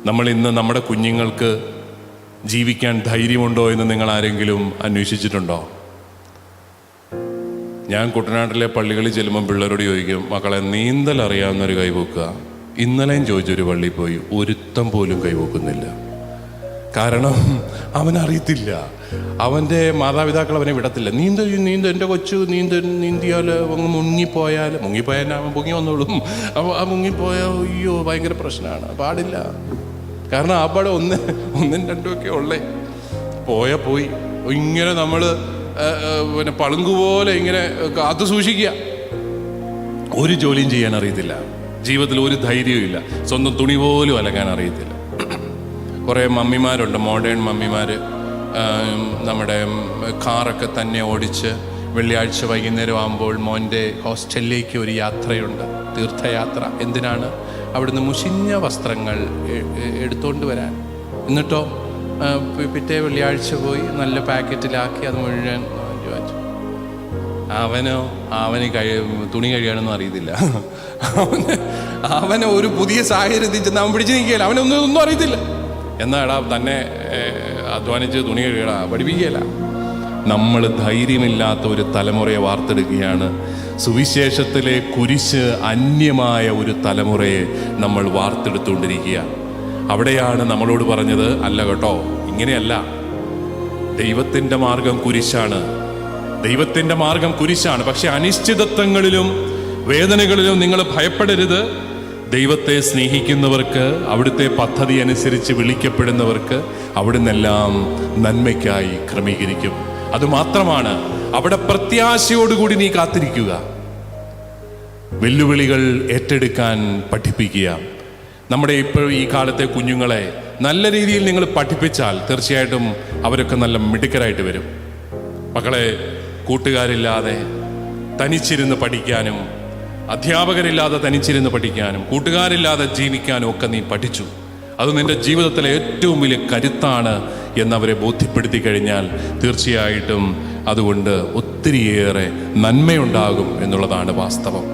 നമ്മൾ ഇന്ന് നമ്മുടെ കുഞ്ഞുങ്ങൾക്ക് ജീവിക്കാൻ ധൈര്യമുണ്ടോ എന്ന് നിങ്ങൾ ആരെങ്കിലും അന്വേഷിച്ചിട്ടുണ്ടോ? ഞാൻ കുട്ടനാട്ടിലെ പള്ളികളിൽ ചെല്ലുമ്പം പിള്ളേരോട് ചോദിക്കും, മക്കളെ നീന്തൽ അറിയാവുന്നൊരു കൈവക്കുക. ഇന്നലെയും ചോദിച്ചൊരു പള്ളിയിൽ പോയി ഒരുത്തം പോലും കൈവക്കുന്നില്ല. കാരണം അവനറിയത്തില്ല, അവൻ്റെ മാതാപിതാക്കൾ അവനെ വിടത്തില്ല. നീന്ത എൻ്റെ കൊച്ചു നീന്തിയാൽ മുങ്ങിപ്പോയാൽ അവൻ പൊങ്ങി വന്നോളും. അപ്പോൾ ആ മുങ്ങിപ്പോയാൽ അയ്യോ ഭയങ്കര പ്രശ്നമാണ്, പാടില്ല. കാരണം ആ പാടെ ഒന്നും രണ്ടും ഒക്കെ ഉള്ളേ. പോയി ഇങ്ങനെ നമ്മൾ പിന്നെ പളുങ്കുപോലെ ഇങ്ങനെ കാത്തു സൂക്ഷിക്കുക. ഒരു ജോലിയും ചെയ്യാൻ അറിയത്തില്ല, ജീവിതത്തിൽ ഒരു ധൈര്യവും ഇല്ല, സ്വന്തം തുണി പോലും അലക്കാൻ അറിയത്തില്ല. കുറേ മമ്മിമാരുണ്ട്, മോഡേൺ മമ്മിമാർ. നമ്മുടെ കാറൊക്കെ തന്നെ ഓടിച്ച് വെള്ളിയാഴ്ച വൈകുന്നേരം ആകുമ്പോൾ മോൻ്റെ ഹോസ്റ്റലിലേക്ക് ഒരു യാത്രയുണ്ട്, തീർത്ഥയാത്ര. എന്തിനാണ്? അവിടുന്ന് മുഷിഞ്ഞ വസ്ത്രങ്ങൾ എടുത്തുകൊണ്ട് വരാൻ. എന്നിട്ടോ പിറ്റേ വെള്ളിയാഴ്ച പോയി നല്ല പാക്കറ്റിലാക്കി അത് മുഴുവൻ ചോദിച്ചു. അവന് തുണി കഴിയാനൊന്നും അറിയത്തില്ല. അവന് ഒരു പുതിയ സാഹചര്യത്തിൽ ചെന്ന് അവൻ പിടിച്ചു നിൽക്കുകയില്ല, അവനൊന്നും അറിയത്തില്ല. എന്നാടാ തന്നെ അധ്വാനിച്ച് തുണി കഴിയടാ പഠിപ്പിക്കുകയില്ല. നമ്മൾ ധൈര്യമില്ലാത്ത ഒരു തലമുറയെ വാർത്തെടുക്കുകയാണ്. സുവിശേഷത്തിലെ കുരിശ് അന്യമായ ഒരു തലമുറയെ നമ്മൾ വാർത്തെടുത്തുകൊണ്ടിരിക്കുക. അവിടെയാണ് നമ്മളോട് പറഞ്ഞത്, അല്ല കേട്ടോ, ഇങ്ങനെയല്ല, ദൈവത്തിൻ്റെ മാർഗം കുരിശാണ്, ദൈവത്തിൻ്റെ മാർഗം കുരിശാണ്. പക്ഷെ അനിശ്ചിതത്വങ്ങളിലും വേദനകളിലും നിങ്ങൾ ഭയപ്പെടരുത്. ദൈവത്തെ സ്നേഹിക്കുന്നവർക്ക്, അവിടുത്തെ പദ്ധതി അനുസരിച്ച് വിളിക്കപ്പെടുന്നവർക്ക് അവിടുന്നെല്ലാം നന്മയ്ക്കായി ക്രമീകരിക്കും. അതുമാത്രമാണ്, അവിടെ പ്രത്യാശയോടുകൂടി നീ കാത്തിരിക്കുക. വെല്ലുവിളികൾ ഏറ്റെടുക്കാൻ പഠിപ്പിക്കുക. നമ്മുടെ ഇപ്പോൾ ഈ കാലത്തെ കുഞ്ഞുങ്ങളെ നല്ല രീതിയിൽ നിങ്ങൾ പഠിപ്പിച്ചാൽ തീർച്ചയായിട്ടും അവരൊക്കെ നല്ല മിടുക്കരായിട്ട് വരും. മക്കളെ, കൂട്ടുകാരില്ലാതെ തനിച്ചിരുന്ന് പഠിക്കാനും, അധ്യാപകരില്ലാതെ തനിച്ചിരുന്ന് പഠിക്കാനും, കൂട്ടുകാരില്ലാതെ ജീവിക്കാനും ഒക്കെ നീ പഠിച്ചു. അത് നിൻ്റെ ജീവിതത്തിലെ ഏറ്റവും വലിയ കരുത്താണ് എന്നവരെ ബോധ്യപ്പെടുത്തി കഴിഞ്ഞാൽ തീർച്ചയായിട്ടും അതുകൊണ്ട് ഒത്തിരിയേറെ നന്മയുണ്ടാകും എന്നുള്ളതാണ് വാസ്തവം.